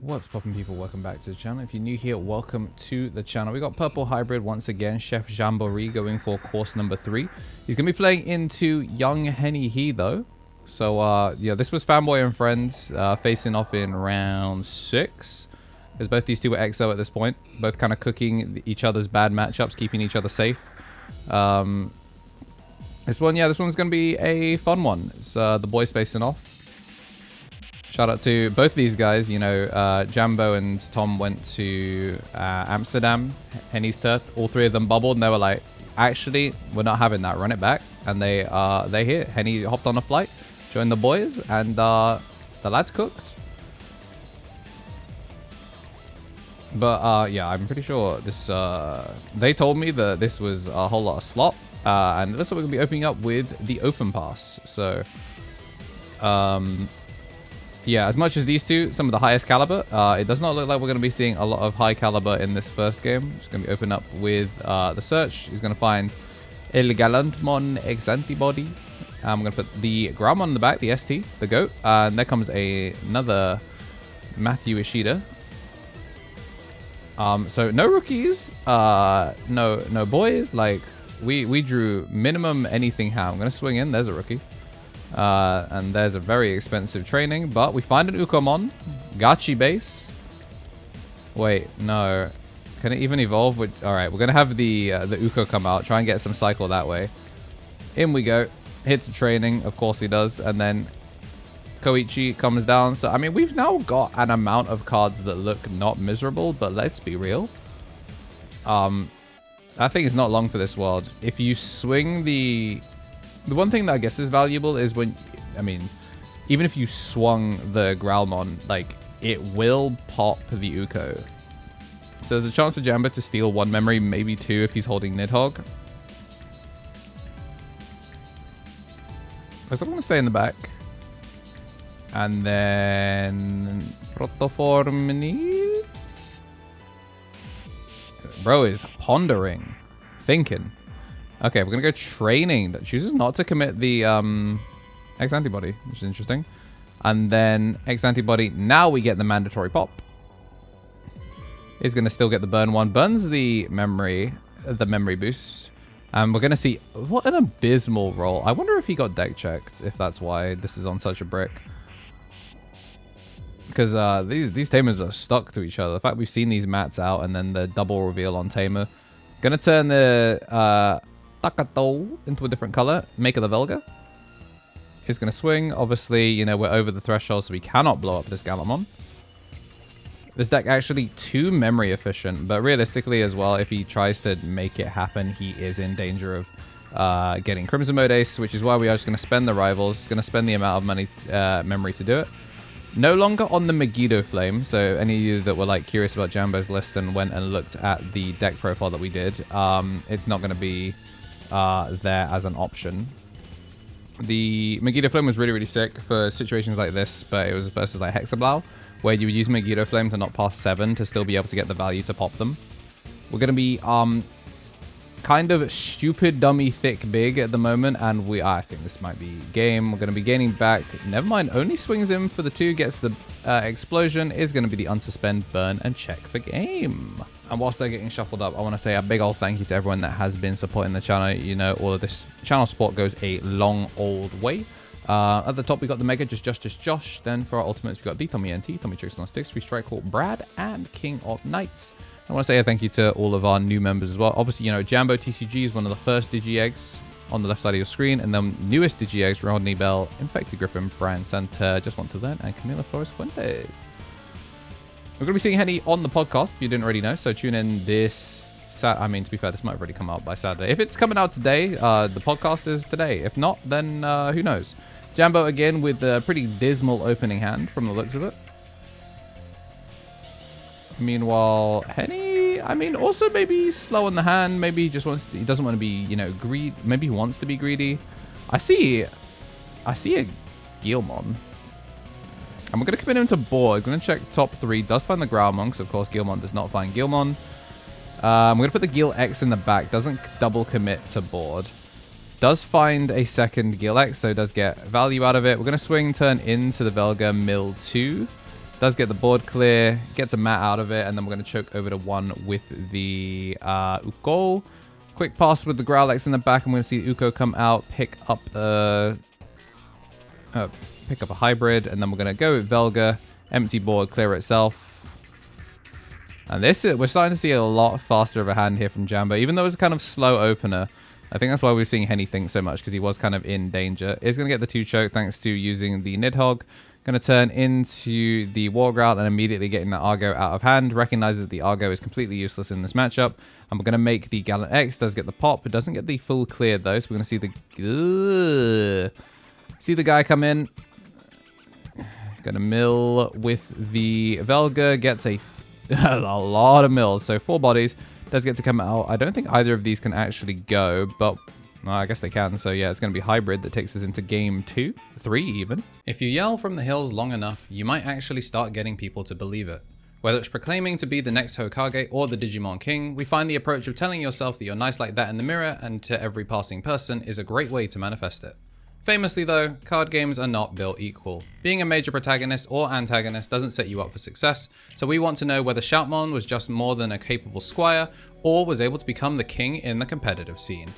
What's poppin', people? Welcome back to the channel. If you're new here, welcome to the channel. We got Purple Hybrid once again. Chef Jamboree going for course number 3. He's gonna be playing into Young Henny He though. So yeah, this was Fanboy and Friends facing off in round 6. As both these two were XO at this point, both kind of cooking each other's bad matchups, keeping each other safe. This one's gonna be a fun one. It's the boys facing off. Shout out to both these guys. You know, Jambo and Tom went to Amsterdam, Henny's turf. All three of them bubbled, and they were like, "Actually, we're not having that. Run it back." And they here. Henny hopped on a flight, joined the boys, and the lads cooked. But yeah, I'm pretty sure this. They told me that this was a whole lot of slop, and it looks like we're gonna be opening up with the open pass. So, yeah, as much as these two, some of the highest caliber, it does not look like we're going to be seeing a lot of high caliber in this first game. It's going to be open up with the search. He's going to find Gallantmon X antibody. I'm going to put the Gaogamon on the back, the ST, the GOAT. And there comes another Matthew Ishida. So no rookies, no boys. Like we drew minimum anything how. I'm going to swing in. There's a rookie. And there's a very expensive training, but we find an Ukomon. Gachi base. Wait, no. Can it even evolve? Alright, we're going to have the Uko come out. Try and get some cycle that way. In we go. Hits a training. Of course he does. And then Koichi comes down. So, I mean, we've now got an amount of cards that look not miserable, but let's be real. I think it's not long for this world. If you swing the one thing that I guess is valuable is when, I mean, even if you swung the Gallantmon, like, it will pop the Uko. So there's a chance for Jambo to steal 1 memory, maybe 2 if he's holding Nidhogg. So I'm going to stay in the back. And then Protoformini. Bro is pondering, thinking. Okay, we're going to go training. That chooses not to commit the X antibody, which is interesting. And then X antibody. Now we get the mandatory pop. He's going to still get the burn 1. Burns the memory boost. And we're going to see what an abysmal roll. I wonder if he got deck checked, if that's why this is on such a brick. Because these tamers are stuck to each other. The fact we've seen these mats out and then the double reveal on tamer. Going to turn the Takato into a different color. Make it the Velga. He's going to swing. Obviously, you know, we're over the threshold, so we cannot blow up this Gallantmon. This deck actually too memory efficient, but realistically as well, if he tries to make it happen, he is in danger of getting Crimson Mode Ace, which is why we are just going to spend the rivals, going to spend the amount of money, memory to do it. No longer on the Megiddo Flame, so any of you that were like curious about Jambo's list and went and looked at the deck profile that we did, it's not going to be there as an option. The Megiddo Flame was really, really sick for situations like this, but it was versus like Hexablau, where you would use Megiddo Flame to not pass 7 to still be able to get the value to pop them. We're going to be kind of stupid, dummy, thick, big at the moment, and I think this might be game. We're going to be gaining back. Never mind, only swings in for the 2, gets the explosion, is going to be the unsuspend, burn, and check for game. And whilst they're getting shuffled up, I want to say a big old thank you to everyone that has been supporting the channel. You know, all of this channel support goes a long old way. At the top, we got the Mega, Josh. Then for our ultimates, we got the Tommy NT, Tommy Tricks on Sticks, Free Strike Hawk, Brad, and King of Knights. I want to say a thank you to all of our new members as well. Obviously, you know, JamboTCG is one of the first Digi-Eggs on the left side of your screen. And then newest Digi-Eggs, Rodney Bell, Infected Griffin, Brian Santa, Just Want to Learn, and Camila Flores Fuentes. We're going to be seeing Henny on the podcast, if you didn't already know. So tune in this I mean, to be fair, this might have already come out by Saturday. If it's coming out today, the podcast is today. If not, then who knows. Jambo again with a pretty dismal opening hand from the looks of it. Meanwhile, Henny, I mean, also maybe slow on the hand. Maybe he just wants to, he doesn't want to be, you know, maybe he wants to be greedy. I see a Gallantmon. And we're going to commit him to board. We're going to check top 3. Does find the Gallantmon, because of course Gallantmon does not find Gallantmon. We're going to put the Gil X in the back. Doesn't double commit to board. Does find a second Gil X, so does get value out of it. We're going to swing turn into the Velga Mill 2. Does get the board clear, gets a mat out of it, and then we're going to choke over to 1 with the Uko. Quick pass with the Growlix in the back. I'm going to see Uko come out, pick up a hybrid, and then we're going to go with Velga, empty board, clear itself. And we're starting to see a lot faster of a hand here from Jambo, even though it's a kind of slow opener. I think that's why we're seeing Henny think so much, because he was kind of in danger. Is going to get the 2 choke thanks to using the Nidhogg. Going to turn into the War Growl and immediately getting the Argo out of hand. Recognizes the Argo is completely useless in this matchup. And we're going to make the Gallant X. Does get the pop, but doesn't get the full clear though. So we're going to see the guy come in. Going to mill with the Velga. Gets a lot of mills. So 4 bodies. Does get to come out. I don't think either of these can actually go, but well, I guess they can. So yeah, it's going to be hybrid that takes us into game 2, 3 even. If you yell from the hills long enough, you might actually start getting people to believe it. Whether it's proclaiming to be the next Hokage or the Digimon King, we find the approach of telling yourself that you're nice like that in the mirror and to every passing person is a great way to manifest it. Famously though, card games are not built equal. Being a major protagonist or antagonist doesn't set you up for success, so we want to know whether Shoutmon was just more than a capable squire or was able to become the king in the competitive scene.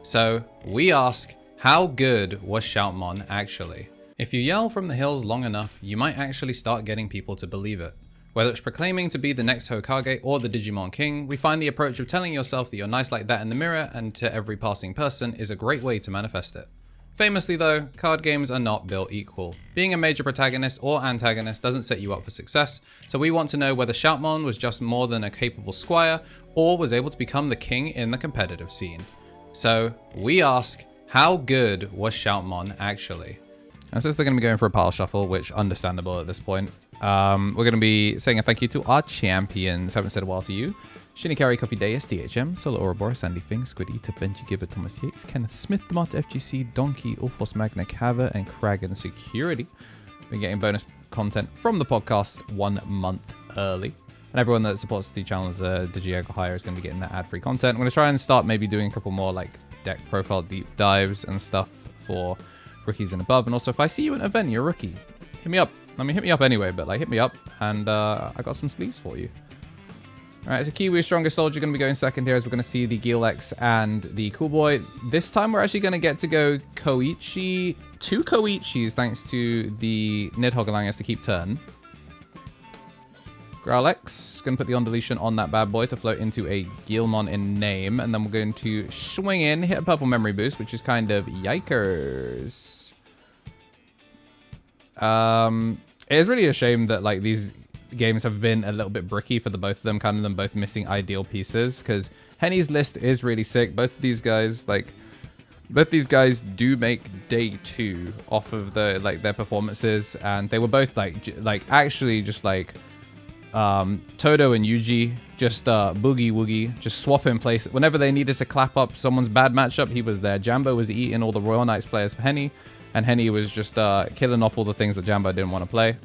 So we ask, how good was Shoutmon actually? If you yell from the hills long enough, you might actually start getting people to believe it. Whether it's proclaiming to be the next Hokage or the Digimon King, we find the approach of telling yourself that you're nice like that in the mirror and to every passing person is a great way to manifest it. Famously though, card games are not built equal. Being a major protagonist or antagonist doesn't set you up for success, so we want to know whether Shoutmon was just more than a capable squire or was able to become the king in the competitive scene. So we ask, how good was Shoutmon actually? And since they're going to be going for a pile shuffle, which understandable at this point, we're going to be saying a thank you to our champions. Haven't said a while to you. Shinikari, Coffee Deus, DHM, Solo Ouroboros, Sandy Fing, Squiddy, Benji Gibber, Thomas Yates, Kenneth Smith, The Mott, FGC, Donkey, Ulfos Magna Cava, and Kragan Security. We're getting bonus content from the podcast 1 month early. And everyone that supports the channel as a Digiego Hire is going to be getting that ad-free content. I'm going to try and start maybe doing a couple more like deck profile deep dives and stuff for rookies and above. And also, if I see you at an event, you're a rookie, hit me up. I mean, hit me up anyway, but like hit me up and I got some sleeves for you. All right, so Kiwi Strongest Soldier going to be going second here as we're going to see the Galex and the Cool Boy. This time we're actually going to get to go Koichi, 2 Koichis thanks to the Nidhogg allowing us to keep turn. Growlix, going to put the on deletion on that bad boy to float into a Gallantmon in name. And then we're going to swing in, hit a purple memory boost, which is kind of yikers. It is really a shame that like these games have been a little bit bricky for the both of them, kind of them both missing ideal pieces, because Henny's list is really sick. Both of these guys, do make day 2 off of the their performances, and they were both actually just like Todo and Yuji just boogie woogie, just swap in place whenever they needed to clap up someone's bad matchup. He was there. Jambo was eating all the Royal Knights players for Henny, and Henny was just killing off all the things that Jambo didn't want to play.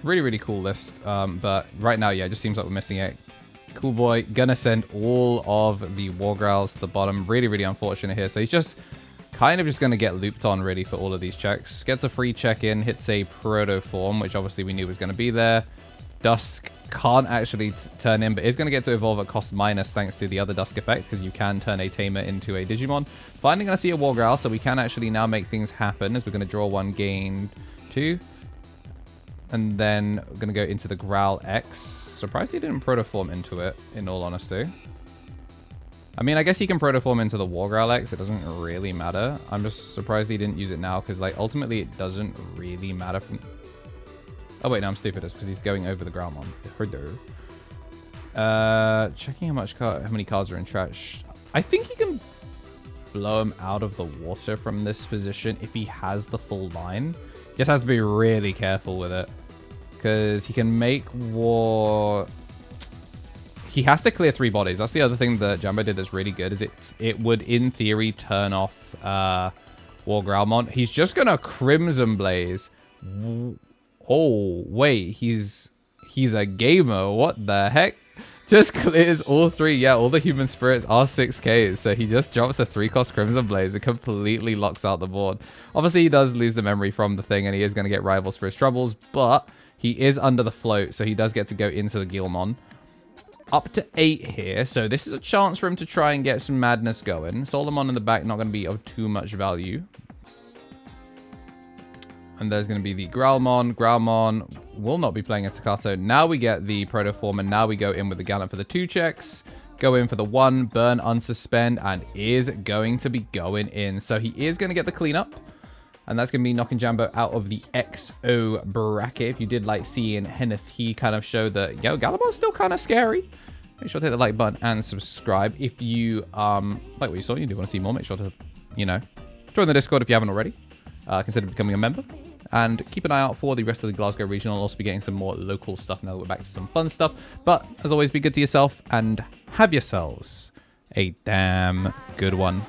Really, really cool list, but right now, yeah, it just seems like we're missing it. Cool Boy gonna send all of the War Growls to the bottom. Really, really unfortunate here. So he's just kind of just gonna get looped on really for all of these checks. Gets a free check in, hits a Proto Form, which obviously we knew was gonna be there. Dusk can't actually turn in, but is gonna get to evolve at cost minus thanks to the other Dusk effect, because you can turn a Tamer into a Digimon. Finally gonna see a War Growl, so we can actually now make things happen as we're gonna draw 1, gain 2. And then we're going to go into the Growl X. Surprised he didn't Protoform into it, in all honesty. I mean, I guess he can Protoform into the War Growl X. It doesn't really matter. I'm just surprised he didn't use it now, because like ultimately it doesn't really matter. Oh wait, no, I'm stupid. It's because he's going over the Growlmon. Checking how many cards are in trash. I think he can blow him out of the water from this position if he has the full line. Just has to be really careful with it, because he can make war. He has to clear 3 bodies. That's the other thing that Jambo did that's really good, is it would in theory turn off War Growlmon. He's just gonna Crimson Blaze. Oh wait, he's a gamer. What the heck? Just clears all 3. Yeah, all the human spirits are 6Ks. So he just drops a 3-cost Crimson Blaze and completely locks out the board. Obviously, he does lose the memory from the thing, and he is going to get rivals for his troubles, but he is under the float, so he does get to go into the Gallantmon. Up to 8 here, so this is a chance for him to try and get some madness going. Solomon in the back, not going to be of too much value. And there's going to be the Growlmon. Growlmon will not be playing a Staccato. Now we get the Protoform, and now we go in with the Gallant for the 2 checks. Go in for the 1, burn, unsuspend, and is going to be going in. So he is going to get the cleanup. And that's going to be knocking Jambo out of the XO bracket. If you did like seeing Henneth, he kind of showed that, yo, Gallantmon's still kind of scary. Make sure to hit the like button and subscribe. If you like what you saw, you do want to see more, make sure to, you know, join the Discord if you haven't already. Consider becoming a member. And keep an eye out for the rest of the Glasgow Regional. I'll also be getting some more local stuff now that we're back to some fun stuff. But as always, be good to yourself and have yourselves a damn good one.